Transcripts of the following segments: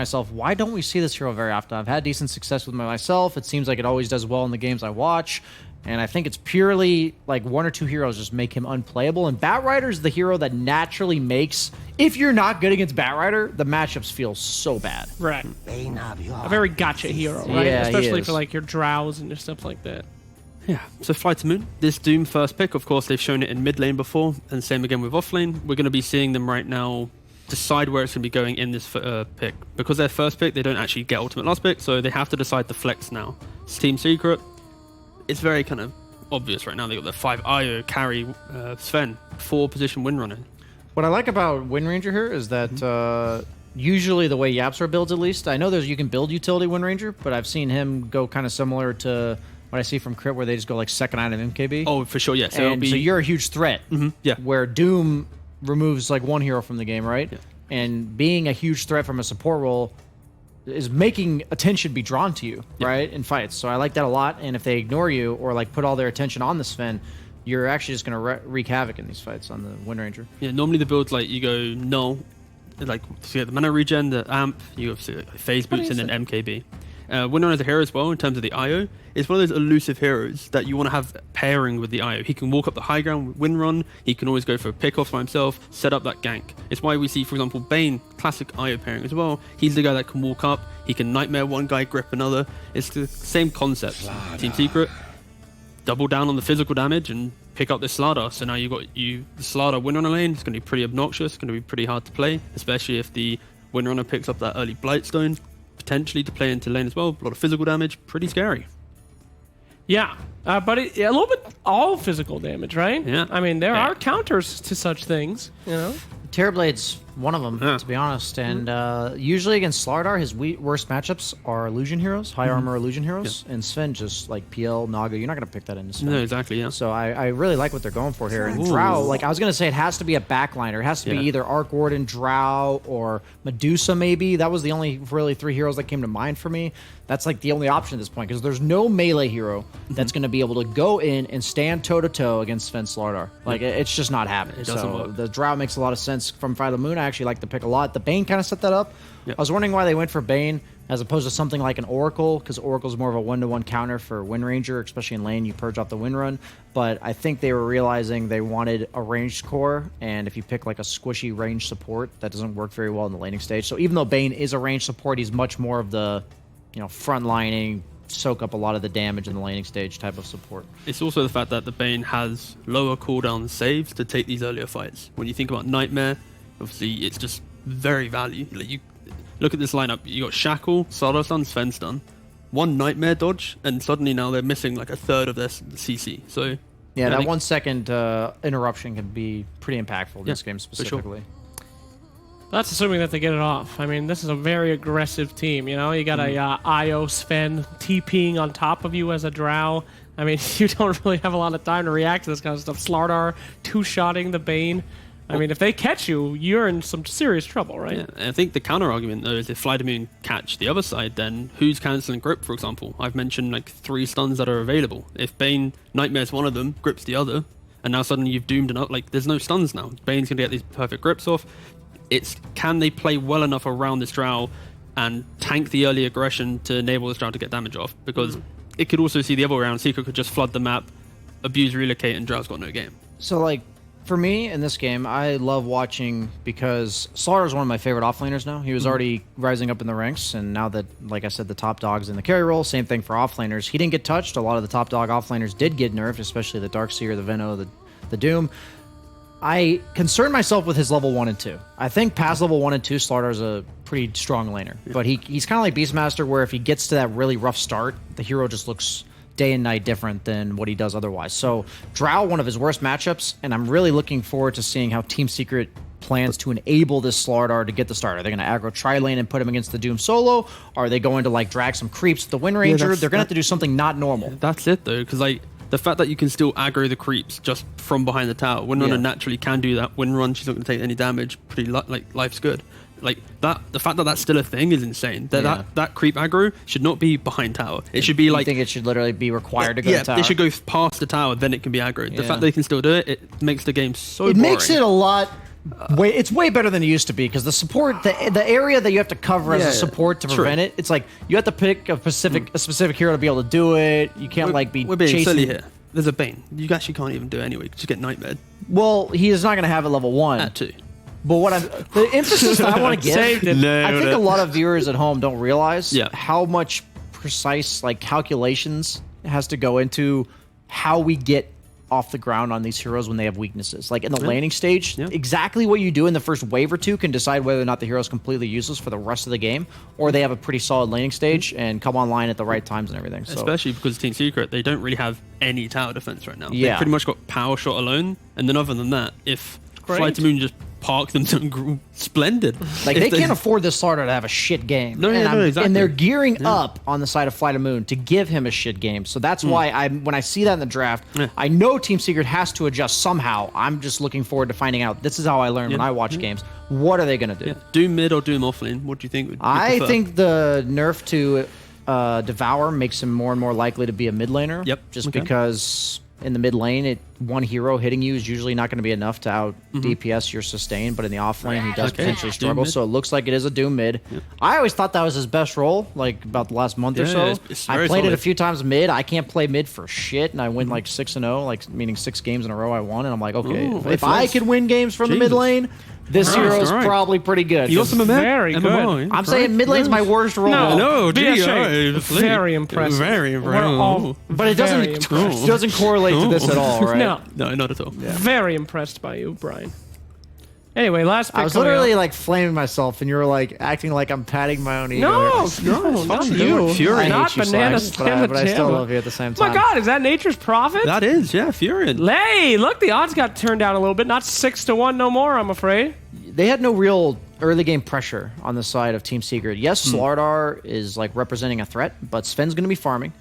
myself, why don't we see this hero very often? I've had decent success with myself. It seems like it always does well in the games I watch. And I think it's purely like one or two heroes just make him unplayable. And Batrider is the hero that naturally makes, if you're not good against Batrider, the matchups feel so bad. Right. A very gotcha hero, right? Yeah, especially for like your drows and your stuff like that. Yeah, so FlyToMoon, this Doom first pick, of course, they've shown it in mid lane before, and same again with off lane. We're going to be seeing them right now decide where it's going to be going in this pick. Because they're first pick, they don't actually get ultimate last pick, so they have to decide to flex now. It's Team Secret. It's very kind of obvious right now. They got the 5 IO, carry, Sven, 4 position Windrunner. What I like about Wind Ranger here is that usually the way YapzOr builds, at least, I know you can build utility Wind Ranger, but I've seen him go kind of similar to what I see from Crit, where they just go like second item MKB. Oh, for sure, yeah. So you're a huge threat. Yeah. Where Doom removes like one hero from the game, right? Yeah. And being a huge threat from a support role is making attention be drawn to you, right, in fights. So I like that a lot. And if they ignore you or like put all their attention on the Sven, you're actually just going to wreak havoc in these fights on the Wind Ranger. Yeah, normally the builds like you go null, like so you get the mana regen, the amp, you have phase boots, and then MKB. Windrunner as a hero as well in terms of the IO. It's one of those elusive heroes that you want to have pairing with the IO. He can walk up the high ground with Windrun. He can always go for a pick-off by himself, set up that gank. It's why we see, for example, Bane, classic IO pairing as well. He's the guy that can walk up. He can Nightmare one guy, grip another. It's the same concept. Team Secret, double down on the physical damage and pick up this Slardar. So now you've got the Slardar Windrunner lane. It's going to be pretty obnoxious. It's going to be pretty hard to play, especially if the Windrunner picks up that early Blightstone. Potentially to play into lane as well. A lot of physical damage. Pretty scary. Yeah, but a little bit all physical damage, right? Yeah. I mean, there are counters to such things, you know? Terrorblade's one of them, to be honest. And usually against Slardar, his worst matchups are illusion heroes, high armor illusion heroes. And Sven just like PL, Naga, you're not going to pick that into Sven. No, exactly, yeah. So I really like what they're going for here. And Drow, like I was going to say, it has to be a backliner. It has to be either Arc Warden, Drow, or Medusa maybe. That was the only really 3 heroes that came to mind for me. That's like the only option at this point, because there's no melee hero that's going to be able to go in and stand toe-to-toe against Sven Slardar. Like, it's just not happening. It doesn't work. The Drow makes a lot of sense from FlyToMoon. I actually like the pick a lot. The Bane kind of set that up. I was wondering why they went for Bane as opposed to something like an Oracle, because Oracle's more of a one-to-one counter for Wind Ranger, especially in lane. You purge off the Wind Run. But I think they were realizing they wanted a ranged core, and if you pick like a squishy ranged support, that doesn't work very well in the laning stage. So even though Bane is a ranged support, he's much more of the front lining, soak up a lot of the damage in the laning stage type of support. It's also the fact that the Bane has lower cooldown saves to take these earlier fights. When you think about Nightmare, obviously it's just very value. Like, you look at this lineup, you got Shackle, Slardar stun, Sven stun, 1 Nightmare dodge, and suddenly now they're missing like a third of their CC. So yeah, that 1 second interruption can be pretty impactful in this game specifically. Sure. That's assuming that they get it off. I mean, this is a very aggressive team, you know? You got a IO Sven TPing on top of you as a Drow. I mean, you don't really have a lot of time to react to this kind of stuff. Slardar two-shotting the Bane. I mean, if they catch you, you're in some serious trouble, right? Yeah, and I think the counter-argument, though, is if FlyToMoon catch the other side, then who's cancelling Grip, for example? I've mentioned like 3 stuns that are available. If Bane Nightmare's one of them, Grip's the other, and now suddenly you've doomed enough. Like, there's no stuns now. Bane's going to get these perfect grips off. It's can they play well enough around this Drow and tank the early aggression to enable this Drow to get damage off? Because it could also see the other way around. Secret could just flood the map, abuse relocate, and Drow's got no game. So, like, for me in this game, I love watching because Slardar is one of my favorite offlaners now. He was already rising up in the ranks, and now that, like I said, the top dog's in the carry role, same thing for offlaners. He didn't get touched. A lot of the top dog offlaners did get nerfed, especially the Darkseer, the Veno, the Doom. I concern myself with his level 1 and 2. I think past level 1 and 2, Slardar's a pretty strong laner. But he's kind of like Beastmaster, where if he gets to that really rough start, the hero just looks day and night different than what he does otherwise. So Drow, one of his worst matchups, and I'm really looking forward to seeing how Team Secret plans to enable this Slardar to get the start. Are they going to aggro tri-lane and put him against the Doom solo? Are they going to like drag some creeps with the Wind Ranger? They're going to have to do something not normal. That's it, though, because like the fact that you can still aggro the creeps just from behind the tower. Windrunner naturally can do that. Windrun, she's not going to take any damage. Pretty like life's good. Like that, the fact that that's still a thing is insane. That creep aggro should not be behind tower. It should be like. I think it should literally be required to go to tower. They should go past the tower, then it can be aggroed. The fact they can still do it, it makes the game so boring. It makes it a lot It's way better than it used to be because the support, the area that you have to cover as a support to prevent it, it's like you have to pick a specific hero to be able to do it. You can't we're being chasing. silly here. There's a Bane. You actually can't even do it anyway. Just get Nightmare. Well, he is not going to have it level 1. At 2. But the emphasis that I want to give, Saved it. I think a lot of viewers at home don't realize Yeah. how much precise calculations has to go into how we get off the ground on these heroes when they have weaknesses. Like in the laning stage, exactly what you do in the first wave or two can decide whether or not the hero is completely useless for the rest of the game, or they have a pretty solid laning stage and come online at the right times and everything. So. Especially because Team Secret, they don't really have any tower defense right now. Yeah. They've pretty much got power shot alone, and then other than that, if FlyToMoon just park them to splendid. Like they can't afford this starter to have a shit game. No, exactly. And they're gearing up on the side of FlyToMoon to give him a shit game. So that's why when I see that in the draft, I know Team Secret has to adjust somehow. I'm just looking forward to finding out. This is how I learn when I watch games. What are they going to do? Doom mid or Doom offlane? What do you think? I think the nerf to Devour makes him more and more likely to be a mid laner. Yep. Just because in the mid lane, one hero hitting you is usually not going to be enough to out DPS your sustain, but in the off lane, he does potentially struggle. So it looks like it is a Doom mid. Yep. I always thought that was his best role, like about the last month or so. I played it a few times mid. I can't play mid for shit, and I win like 6-0, like meaning 6 games in a row I won, and I'm like, okay, if I could win games from the mid lane, this hero is probably pretty good. You got some very good. I'm saying mid lane's my worst role. No, very impressive. Very impressive. But it doesn't correlate to this at all, right? No, not at all. Yeah. Very impressed by you, Brian. Anyway, last pick. I was literally like flaming myself, and you were like acting like I'm patting my own ego. No, not you. Fury. Not Bananas. But I still love you at the same time. My God, is that Nature's Prophet? That is, Fury. Hey, look, the odds got turned down a little bit. Not 6-1 no more, I'm afraid. They had no real early game pressure on the side of Team Secret. Yes, Slardar is like representing a threat, but Sven's going to be farming.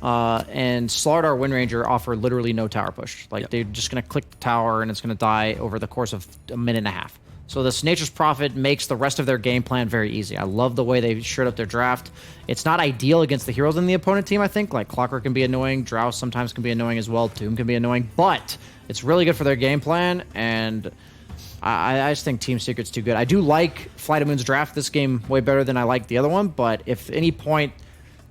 And Slardar Windranger offer literally no tower push. Like they're just going to click the tower and it's going to die over the course of a minute and a half. So this Nature's Prophet makes the rest of their game plan very easy. I love the way they shored up their draft. It's not ideal against the heroes in the opponent team, I think. Like Clockwork can be annoying, Drow sometimes can be annoying as well, Doom can be annoying, but it's really good for their game plan, and I just think Team Secret's too good. I do like FlyToMoon's draft this game way better than I like the other one, but if at any point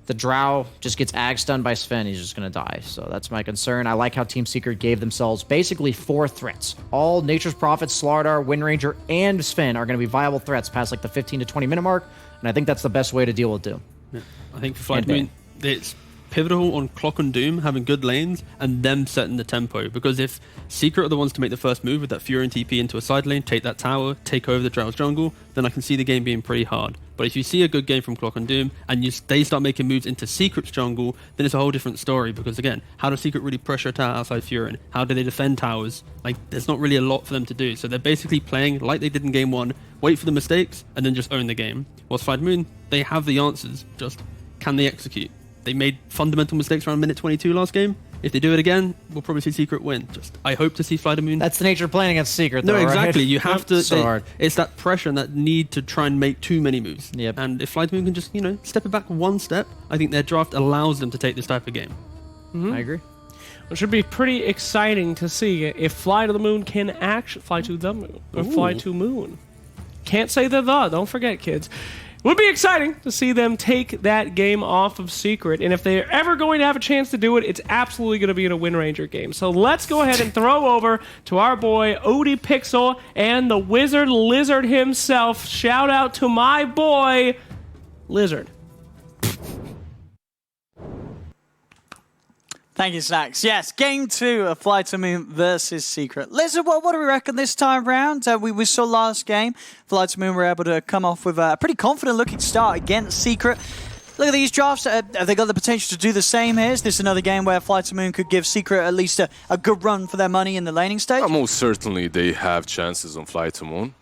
the Drow just gets ag stunned by Sven, he's just going to die. So that's my concern. I like how Team Secret gave themselves basically 4 threats. All Nature's Prophet, Slardar, Windranger, and Sven are going to be viable threats past like the 15 to 20 minute mark, and I think that's the best way to deal with Doom. Yeah. I think for FlyToMoon, it's pivotal on Clock and Doom having good lanes and them setting the tempo, because if Secret are the ones to make the first move with that Fury and TP into a side lane, take that tower, take over the Drow's jungle, then I can see the game being pretty hard. But if you see a good game from Clock and Doom and they start making moves into Secret's jungle, then it's a whole different story, because again, how does Secret really pressure a tower outside Fury? How do they defend towers? Like, there's not really a lot for them to do. So they're basically playing like they did in game 1, wait for the mistakes, and then just own the game. Whilst FlyToMoon, they have the answers, just can they execute? They made fundamental mistakes around minute 22 last game. If they do it again, we'll probably see Secret win. I hope to see FlyToMoon. That's the nature of playing against Secret, though, No, exactly. Right? You have to. So hard. It's that pressure and that need to try and make too many moves. Yep. And if FlyToMoon can just, step it back one step, I think their draft allows them to take this type of game. I agree. It should be pretty exciting to see if Fly to the Moon can actually fly to the moon or fly to moon. Can't say the. Don't forget, kids. Would be exciting to see them take that game off of Secret, and if they're ever going to have a chance to do it, it's absolutely going to be in a Windranger game. So let's go ahead and throw over to our boy Odie Pixel and the Wizard Lizard himself. Shout out to my boy Lizard. Thank you, Snacks. Yes, game 2 of FlyToMoon versus Secret. Lizard, what do we reckon this time round? We saw last game, FlyToMoon were able to come off with a pretty confident-looking start against Secret. Look at these drafts. Have they got the potential to do the same here? Is this another game where FlyToMoon could give Secret at least a good run for their money in the laning stage? Most certainly they have chances on FlyToMoon.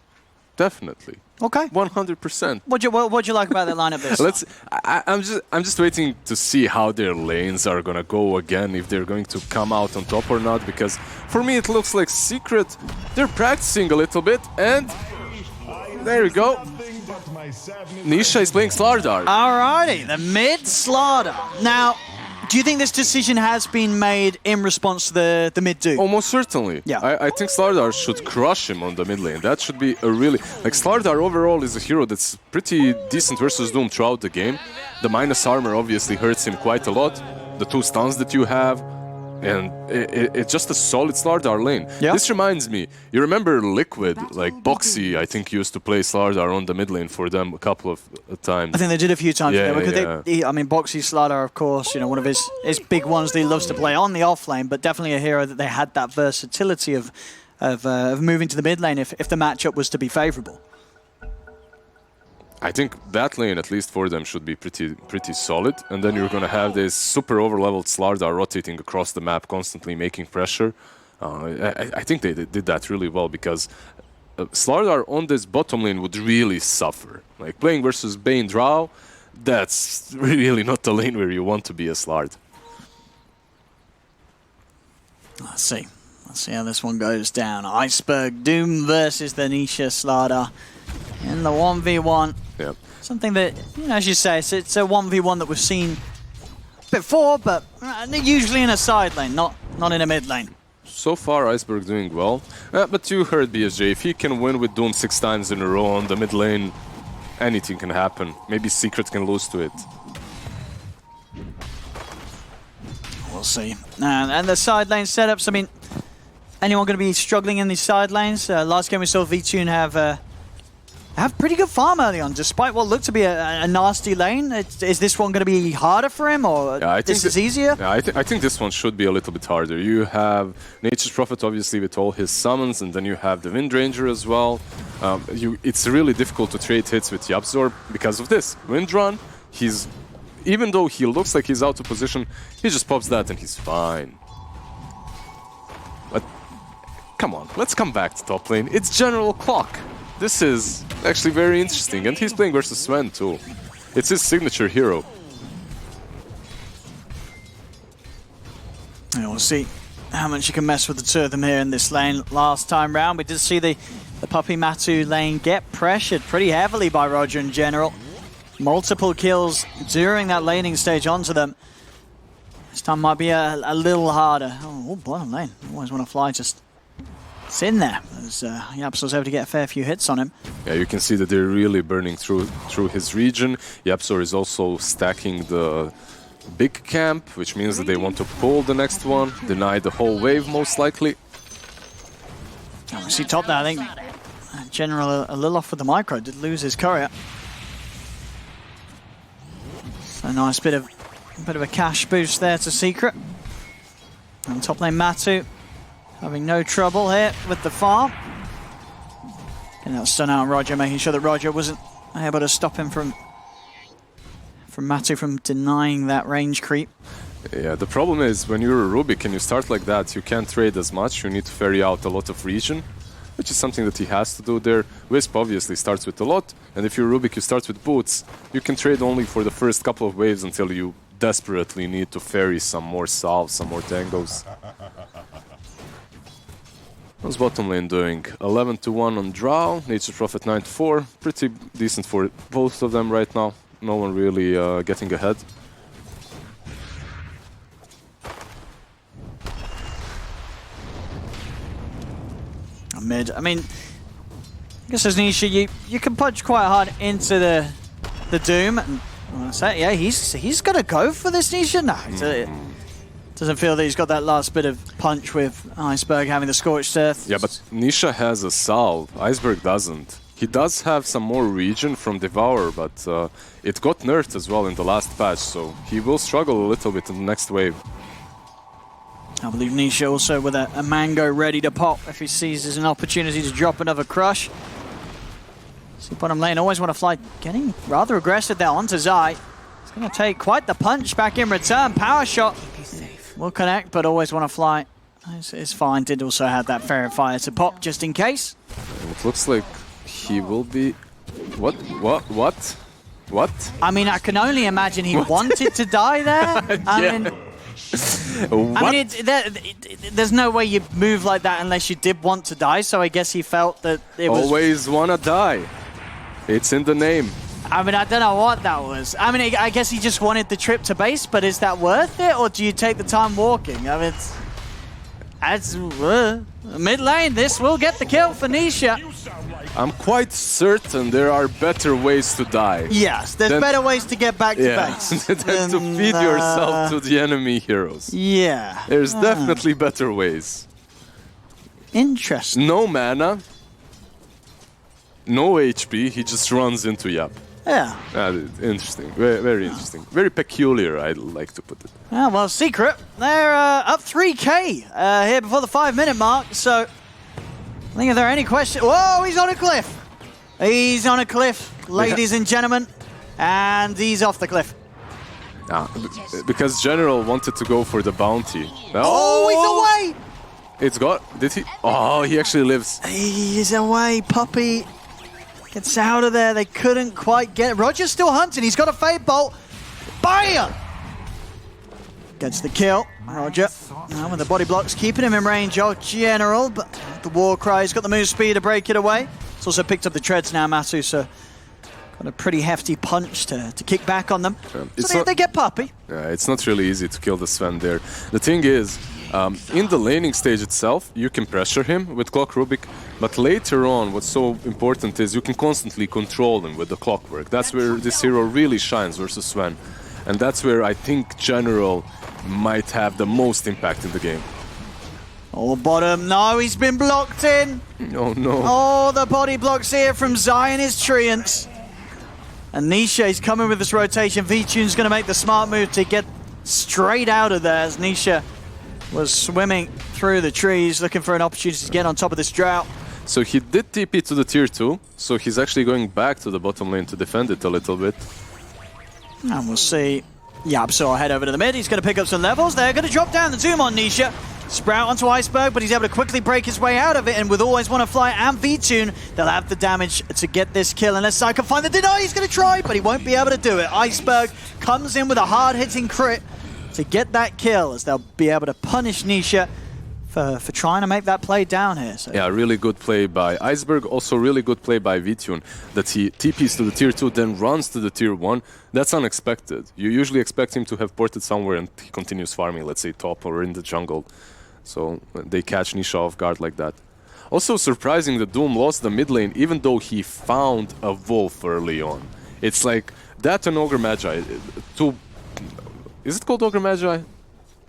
Definitely. Okay. 100%. What'd you like about that lineup this time? I'm just waiting to see how their lanes are gonna go again, if they're going to come out on top or not, because for me it looks like Secret, they're practicing a little bit, and there we go. Nisha is playing Slardar. Alrighty, the mid Slardar. Now, Do you think this decision has been made in response to the mid Doom? Almost certainly. Yeah. I think Slardar should crush him on the mid lane. That should be a really... Like, Slardar overall is a hero that's pretty decent versus Doom throughout the game. The minus armor obviously hurts him quite a lot. The 2 stuns that you have. And it's just a solid Slardar lane. Yeah. This reminds me, you remember Liquid, like Boxy, I think used to play Slardar on the mid lane for them a couple of times. I think they did a few times. Yeah, Because I mean, Boxy Slardar, of course, you know, one of his big ones that he loves to play on the off lane, but definitely a hero that they had that versatility of moving to the mid lane if the matchup was to be favorable. I think that lane, at least for them, should be pretty solid. And then you're going to have this super overleveled Slardar rotating across the map, constantly making pressure. I think they did that really well, because Slardar on this bottom lane would really suffer. Like, playing versus Bane Drow, that's really not the lane where you want to be a Slard. Let's see how this one goes down. Iceberg Doom versus the Nisha Slardar in the 1v1. Yeah. Something that, you know, as you say, it's a 1v1 that we've seen before, but usually in a side lane, not in a mid lane. So far, Iceberg doing well. But you heard BSJ, if he can win with Doom 6 times in a row on the mid lane, anything can happen. Maybe Secret can lose to it. We'll see. And the side lane setups, I mean, anyone going to be struggling in these side lanes? Last game we saw V-Tune have pretty good farm early on, despite what looked to be a nasty lane. Is this one going to be harder for him, or this is easier? Yeah, I think this one should be a little bit harder. You have Nature's Prophet, obviously, with all his summons, and then you have the Wind Ranger as well. It's really difficult to trade hits with Yabzor because of this. Wind Run, even though he looks like he's out of position, he just pops that and he's fine. But come on, let's come back to top lane. It's General Clock. This is actually very interesting, and he's playing versus Sven too. It's his signature hero. Yeah, we'll see how much you can mess with the two of them here in this lane. Last time round, we did see the Puppy Map2 lane get pressured pretty heavily by Roger in general. Multiple kills during that laning stage onto them. This time might be a little harder. Oh, bottom lane. Always want to fly just... It's in there, as Yapsor's able to get a fair few hits on him. Yeah, you can see that they're really burning through his region. Yapsor is also stacking the big camp, which means that they want to pull the next one, deny the whole wave most likely. Oh, we see top there, I think. General a little off with the micro, did lose his courier. So a nice bit of a cash boost there to Secret. And top lane Map2. Having no trouble here with the farm. And that stun out on Roger, making sure that Roger wasn't able to stop him from Map2 from denying that range creep. Yeah, the problem is when you're a Rubik and you start like that, you can't trade as much. You need to ferry out a lot of region, which is something that he has to do there. Wisp obviously starts with a lot, and if you're Rubik, you start with boots. You can trade only for the first couple of waves until you desperately need to ferry some more salves, some more tangos. What's bottom lane doing? 11-1 on Drow, Nature's Prophet 9-4. Pretty decent for both of them right now. No one really getting ahead. Mid. I mean, I guess as Nisha, you can punch quite hard into the Doom. And I say, yeah, he's got to go for this Nisha. No, doesn't feel that he's got that last bit of punch with Iceberg having the Scorched Earth. Yeah, but Nisha has a salve. Iceberg doesn't. He does have some more region from Devour, but it got nerfed as well in the last patch, so he will struggle a little bit in the next wave. I believe Nisha also with a mango ready to pop if he sees there's an opportunity to drop another crush. See bottom lane, always want to fly, getting rather aggressive there onto Zai. It's going to take quite the punch back in return. Power shot will connect, but always want to fly. It's fine. Did also have that Fairy Fire to pop just in case. It looks like he will be... What? I mean, I can only imagine he wanted to die there. I mean, there's no way you move like that unless you did want to die, so I guess he felt that it was... Always wanna die. It's in the name. I mean, I don't know what that was. I mean, I guess he just wanted the trip to base, but is that worth it, or do you take the time walking? I mean, it's mid lane. This will get the kill for Nisha. I'm quite certain there are better ways to die. Yes, there's better ways to get back to base. than to feed yourself to the enemy heroes. Yeah. There's definitely better ways. Interesting. No mana, no HP, he just runs into Yap. Yeah. Interesting, very interesting. Very peculiar, I'd like to put it. Yeah, well, Secret, they're up 3k here before the 5-minute mark, so I think if there are any questions... Whoa, he's on a cliff! He's on a cliff, ladies and gentlemen, and he's off the cliff. Because General wanted to go for the bounty. Oh, he's away! It's got... Did he? Oh, he actually lives. He's away, Puppy. Gets out of there. They couldn't quite get it. Roger's still hunting. He's got a Fade Bolt. Bam! Gets the kill. Roger. Now with the body blocks, keeping him in range of General, but the war cry's got the move speed to break it away. It's also picked up the treads now, Map2, so got a pretty hefty punch to kick back on them. So they get Puppy. Yeah, it's not really easy to kill the Sven there. The thing is, in the laning stage itself, you can pressure him with Clock Rubik, but later on, what's so important is you can constantly control him with the clockwork. That's where this hero really shines versus Sven. And that's where I think General might have the most impact in the game. Oh, bottom. No, he's been blocked in. Oh, no. Oh, the body blocks here from Zion is Treants. And Nisha is coming with this rotation. V-Tune's going to make the smart move to get straight out of there as Nisha was swimming through the trees, looking for an opportunity to get on top of this drought. So he did TP to the tier 2, so he's actually going back to the bottom lane to defend it a little bit. And we'll see. Yep, so I'll head over to the mid. He's going to pick up some levels. They're going to drop down the zoom on Nisha. Sprout onto Iceberg, but he's able to quickly break his way out of it. And with Always Wanna Fly and V-Tune, they'll have the damage to get this kill. Unless I can find the deny, he's going to try, but he won't be able to do it. Iceberg comes in with a hard-hitting crit to get that kill, as they'll be able to punish Nisha for trying to make that play down here. So. Yeah, really good play by Iceberg, also really good play by V-Tune, that he TPs to the tier 2, then runs to the tier 1. That's unexpected. You usually expect him to have ported somewhere and he continues farming, let's say top or in the jungle. So they catch Nisha off guard like that. Also surprising that Doom lost the mid lane even though he found a wolf early on. It's like that and Ogre Magi. Is it called Ogre Magi?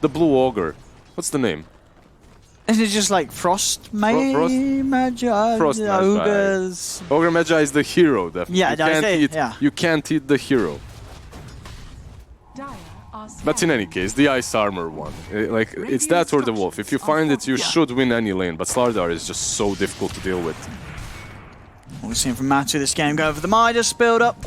The Blue Ogre. What's the name? Is it just like Frost Magi? Frost Ogres. Ogre Magi is the hero, definitely. Yeah, you can't eat the hero. But in any case, the Ice Armor one. It's that or the Wolf. If you find it, you should win any lane, but Slardar is just so difficult to deal with. What we've seen from Map2 this game, go for the Midas build up.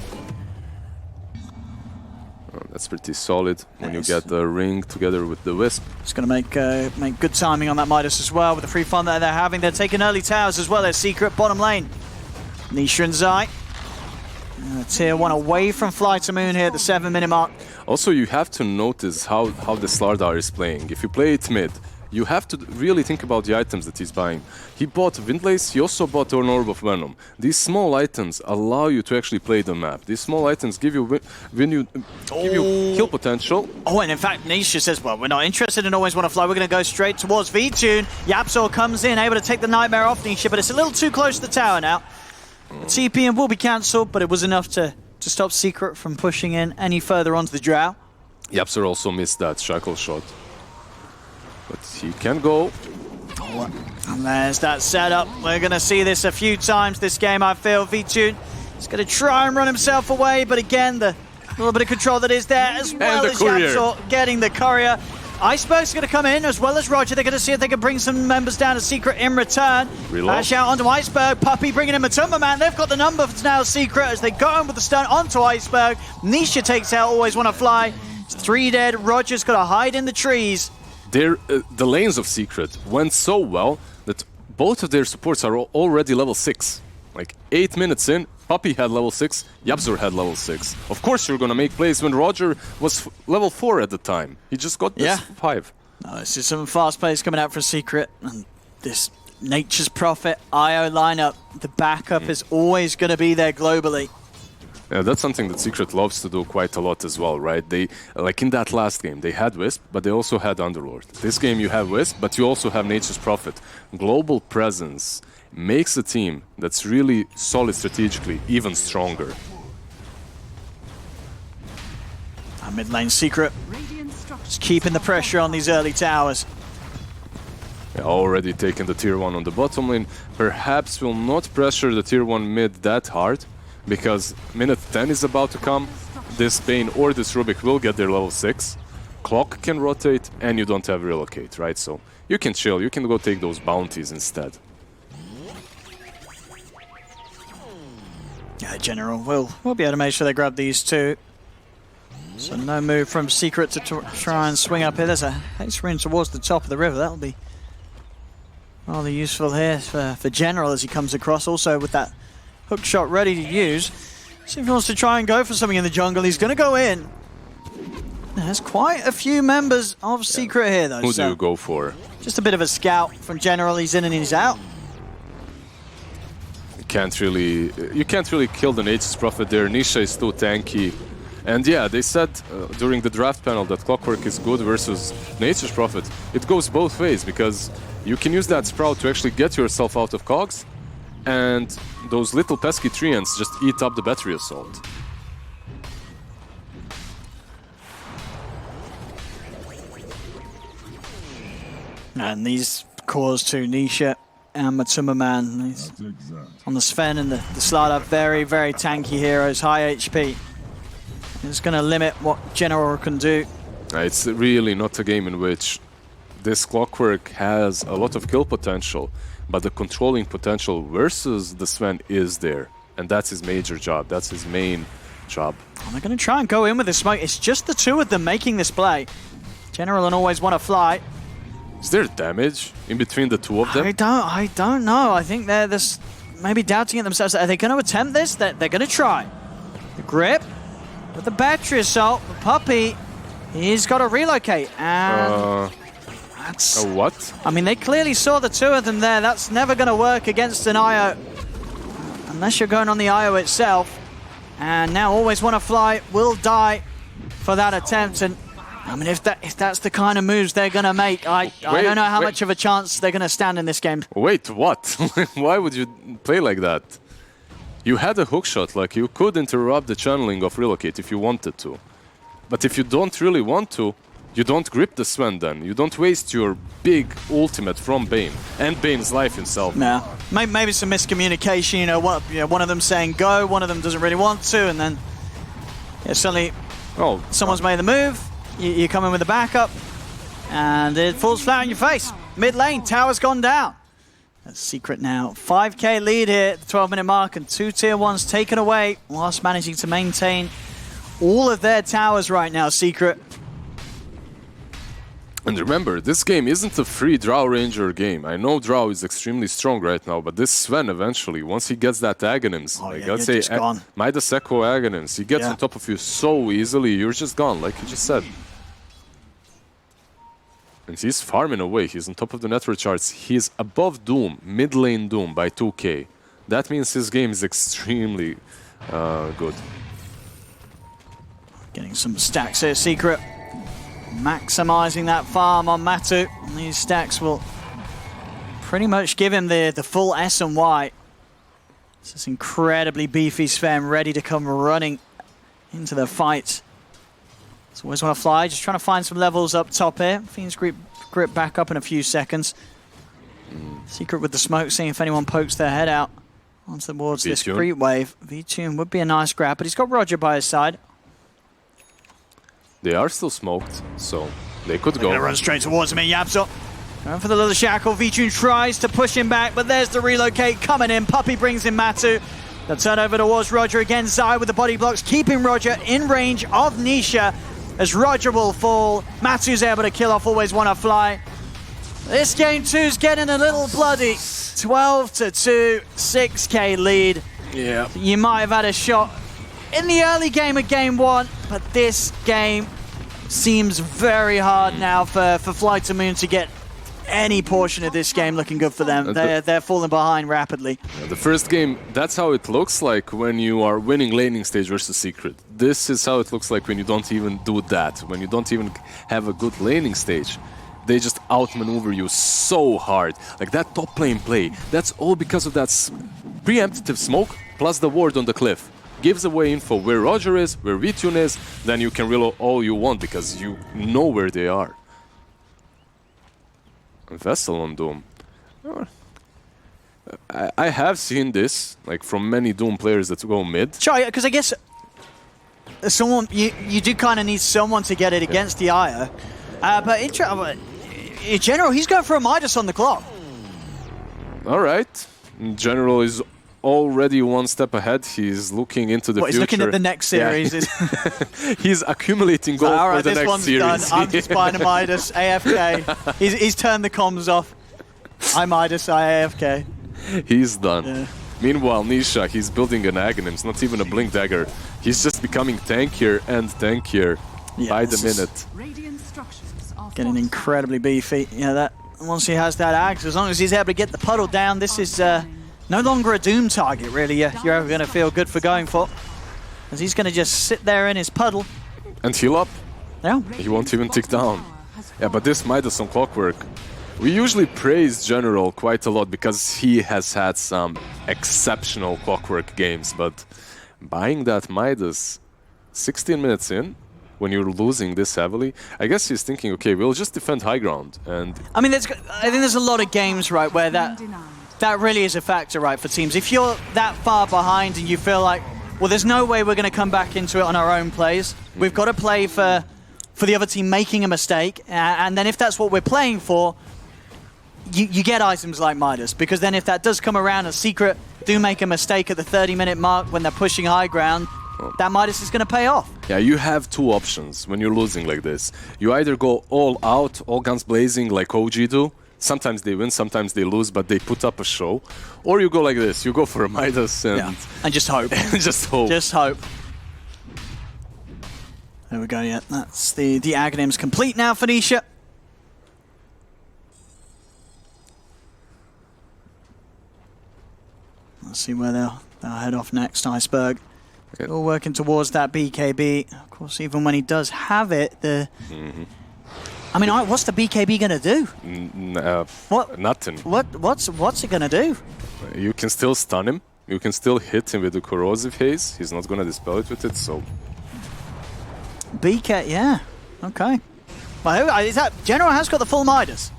That's pretty solid when you get the ring together with the Wisp. It's going to make good timing on that Midas as well with the free fun that they're having. They're taking early towers as well. They're Secret bottom lane. Nisha and Zai. Tier 1 away from FlyToMoon here at the 7-minute mark. Also, you have to notice how the Slardar is playing. If you play it mid, you have to really think about the items that he's buying. He bought Windlace, he also bought an Orb of Venom. These small items allow you to actually play the map. These small items give you kill potential. Oh, and in fact, Nisha says, well, we're not interested in Always Wanna Fly. We're going to go straight towards V-Tune. Yapzor comes in, able to take the Nightmare off Nisha, but it's a little too close to the tower now. The TP will be cancelled, but it was enough to stop Secret from pushing in any further onto the Drow. Yapzor also missed that shackle shot. But he can go. And there's that setup. We're going to see this a few times this game, I feel. V-Tune is going to try and run himself away, but again, the little bit of control that is there, as well as Yapzor getting the courier. Iceberg's going to come in, as well as Roger. They're going to see if they can bring some members down to Secret in return. Flash out onto Iceberg. Puppy bringing in Matumba Man. They've got the number for now, Secret, as they go in with the stun onto Iceberg. Nisha takes out Always Wanna Fly. It's 3 dead. Roger's got to hide in the trees. The lanes of Secret went so well that both of their supports are already level 6. Like 8 minutes in, Puppy had level 6, Yapzor had level 6. Of course you're gonna make plays when Roger was level 4 at the time. He just got this 5. No, this is some fast plays coming out for Secret. And this Nature's Prophet IO lineup, the backup is always going to be there globally. Yeah, that's something that Secret loves to do quite a lot as well, right? They, like in that last game, they had Wisp, but they also had Underlord. This game you have Wisp, but you also have Nature's Prophet. Global presence makes a team that's really solid strategically even stronger. Mid lane Secret, just keeping the pressure on these early towers. Yeah, already taking the tier 1 on the bottom lane. Perhaps will not pressure the tier 1 mid that hard, because minute 10 is about to come. This Bane or this Rubik will get their level 6. Clock can rotate and you don't have relocate, right? So you can chill, you can go take those bounties instead. Yeah, General will be able to make sure they grab these two. So no move from Secret to try and swing up here. There's a haste rune towards the top of the river. That'll be rather useful here for General as he comes across. Also with that hook shot ready to use. See if he wants to try and go for something in the jungle. He's going to go in. There's quite a few members of Secret here, though. Who do you go for? Just a bit of a scout from General. He's in and he's out. You can't really kill the Nature's Prophet there. Nisha is too tanky. And yeah, they said during the draft panel that Clockwork is good versus Nature's Prophet. It goes both ways, because you can use that Sprout to actually get yourself out of cogs, and those little pesky treants just eat up the battery assault. And these cores to Nisha and Map2 on the Sven and the Slardar, very, very tanky heroes, high HP. It's going to limit what General can do. It's really not a game in which this Clockwork has a lot of kill potential, but the controlling potential versus the Sven is there. And that's his major job, that's his main job. And they're going to try and go in with the smoke. It's just the two of them making this play. General and Always Want to Fly. Is there damage in between the two of them? I don't know. I think they're this maybe doubting it themselves. Are they going to attempt this? They're going to try. The grip with the battery assault. The puppy, he's got to relocate. And that's what? I mean, they clearly saw the two of them there. That's never going to work against an IO unless you're going on the IO itself. And now Always Want to Fly will die for that attempt. And I mean, if that's the kind of moves they're going to make, I don't know how much of a chance they're going to stand in this game. Wait, what? Why would you play like that? You had a hookshot, like you could interrupt the channeling of Relocate if you wanted to. But if you don't really want to, you don't grip the Sven then. You don't waste your big ultimate from Bane and Bane's life himself. No, maybe some miscommunication, one of them saying go, one of them doesn't really want to, and then suddenly someone's made the move. You come in with a backup, and it falls flat on your face. Mid lane, tower's gone down. That's Secret now. 5k lead here at the 12-minute mark, and 2 tier 1s taken away whilst managing to maintain all of their towers right now, Secret. And remember, this game isn't a free Drow Ranger game. I know Drow is extremely strong right now, but this Sven eventually, once he gets that Aghanims, let's say Midas Echo Aghanims, he gets on top of you so easily, you're just gone, like you just said. And he's farming away, he's on top of the network charts. He's above Doom, mid lane Doom by 2k. That means his game is extremely good. Getting some stacks here, Secret. Maximizing that farm on Map2. These stacks will pretty much give him the full S and Y. It's this incredibly beefy Sven ready to come running into the fight. So Always Want to Fly, just trying to find some levels up top here. Fiend's grip back up in a few seconds. Secret with the smoke, seeing if anyone pokes their head out onto towards this creep wave. V-Tune would be a nice grab, but he's got Roger by his side. They are still smoked, so they could go. Gonna run straight towards him, Yapso. Going for the little shackle. V-Tune tries to push him back, but there's the relocate coming in. Puppy brings in Map2. They'll turn over towards Roger again. Zai with the body blocks, keeping Roger in range of Nisha as Roger will fall. Map2's able to kill off Always Want to Fly. This game 2's getting a little bloody. 12-2, 6k lead. Yeah. You might have had a shot in the early game of game 1, but this game seems very hard now for FlyToMoon to get any portion of this game looking good for them. They're falling behind rapidly. The first game, that's how it looks like when you are winning laning stage versus Secret. This is how it looks like when you don't even do that, when you don't even have a good laning stage. They just outmaneuver you so hard. Like that top lane play, that's all because of that preemptive smoke plus the ward on the cliff. Gives away info where Roger is, where V-Tune is, then you can reload all you want because you know where they are. Vessel on Doom. I have seen this, like from many Doom players that go mid. Sure, because I guess someone you do kind of need someone to get it against the Aya. But in general, he's going for a Midas on the clock. All right. In general, is already one step ahead. He's looking into the future. He's looking at the next series. Yeah. He's accumulating gold for the next series. All right, this one's done. I'm just buying a Midas, AFK. He's turned the comms off. I Midas, I AFK. He's done. Yeah. Meanwhile, Nisha, he's building an Aghanim. It's not even a Blink Dagger. He's just becoming tankier and tankier by the minute. Getting incredibly beefy. Yeah, that once he has that axe, as long as he's able to get the puddle down, this is no longer a Doom target, really. You're ever going to feel good for going for. As he's going to just sit there in his puddle. And heal up. Yeah. He won't even tick down. Yeah, but this Midas on Clockwork, we usually praise General quite a lot because he has had some exceptional Clockwork games, but buying that Midas 16 minutes in, when you're losing this heavily, I guess he's thinking, okay, we'll just defend high ground. And I mean, I think there's a lot of games, right, where that really is a factor, right, for teams. If you're that far behind and you feel like, well, there's no way we're going to come back into it on our own plays. We've got to play for the other team making a mistake, and then if that's what we're playing for, you get items like Midas, because then if that does come around, a Secret do make a mistake at the 30-minute mark when they're pushing high ground, that Midas is going to pay off. Yeah, you have two options when you're losing like this. You either go all out, all guns blazing like OG do. Sometimes they win, sometimes they lose, but they put up a show. Or you go like this, you go for a Midas and just hope. just hope. Just hope. There we go, yeah. That's the Aghanim's complete now for Nisha. Let's see where they'll head off next, Iceberg. Okay. All working towards that BKB. Of course, even when he does have it, I mean, what's the BKB going to do? What? Nothing. What's it going to do? You can still stun him. You can still hit him with the corrosive haze. He's not going to dispel it with it, so... BK, yeah. Okay. Well, is that General has got the full Midas.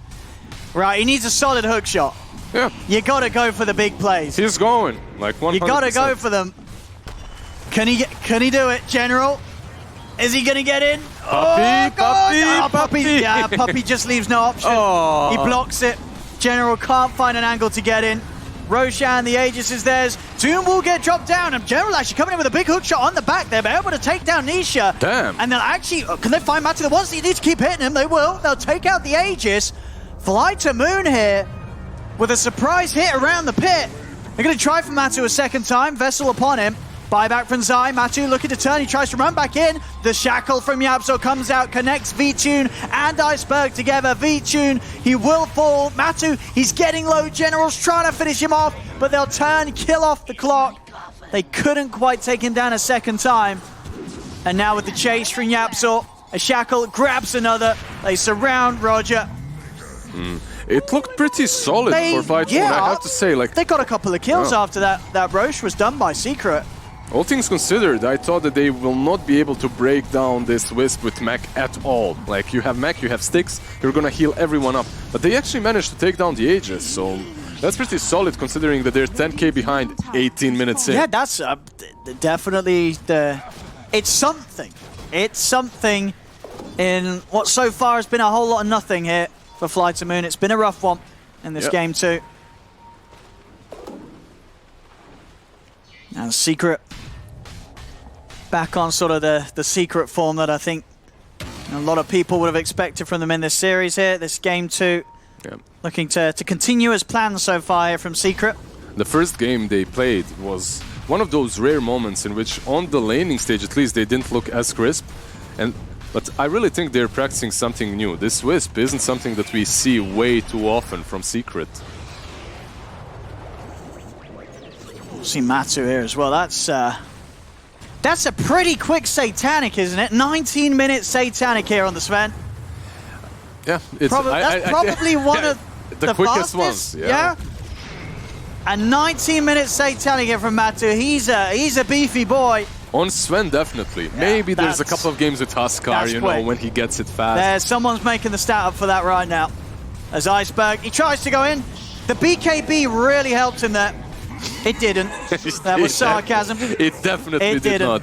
Right, he needs a solid hook shot. Yeah. You got to go for the big plays. He's going, like 100%. You got to go for them. Can he do it, General? Is he going to get in? Puppy. Yeah, Puppy just leaves no option. Oh. He blocks it. General can't find an angle to get in. Roshan, the Aegis is theirs. Doom will get dropped down, and General actually coming in with a big hook shot on the back. They're able to take down Nisha. Damn. And they'll actually, can they find Map2? The ones that need to keep hitting him, they will. They'll take out the Aegis. FlyToMoon here with a surprise hit around the pit. They're going to try for Map2 a second time. Vessel upon him. Buyback from Zai. Map2 looking to turn. He tries to run back in. The shackle from Yapso comes out, connects V-Tune and Iceberg together. V-Tune, he will fall. Map2, he's getting low. General's trying to finish him off, but they'll turn, kill off the clock. They couldn't quite take him down a second time. And now with the chase from Yapso, a shackle grabs another. They surround Roger. It looked pretty solid for FlyToMoon, yeah, I have to say. Like, they got a couple of kills after that Roche was done by Secret. all things considered, I thought that they will not be able to break down this Wisp with Mac at all. Like, you have Mac, you have Sticks, you're gonna heal everyone up. But they actually managed to take down the Aegis, so that's pretty solid considering that they're 10k behind 18 minutes in. Yeah, that's definitely it's something. It's something in what so far has been a whole lot of nothing here for FlyToMoon. It's been a rough one in this game too. And Secret back on sort of the Secret form that I think a lot of people would have expected from them in this series here. This game too, looking to continue as planned so far here from Secret. The first game they played was one of those rare moments in which on the laning stage at least they didn't look as crisp. And But I really think they're practicing something new. This Wisp isn't something that we see way too often from Secret. We'll see Map2 here as well. That's a pretty quick Satanic, isn't it? 19 minutes Satanic here on the Sven. Yeah, it's That's probably one of the quickest fastest, ones. Yeah. And 19 minutes Satanic here from Map2. He's a beefy boy. On Sven, definitely. Maybe there's a that's- couple of games with Huskar, you know, quick. when he gets it fast. Someone's making the stat up for that right now. As Iceberg, he tries to go in. The BKB really helped him there. It didn't. That was sarcasm. It definitely It did didn't. not.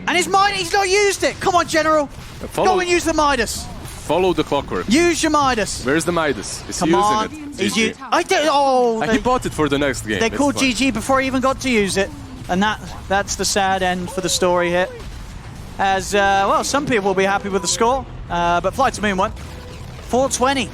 And his Midas, he's not used it. Come on, General. Go and use the Midas. Follow the clockwork. Use your Midas. Where's the Midas? Is Come he on. using it? He's GG. used. I did. Oh, He bought it for the next game. they It's called fine. GG before he even got to use it. And that's the sad end for the story here. As, well, some people will be happy with the score, but FlyToMoon won. 420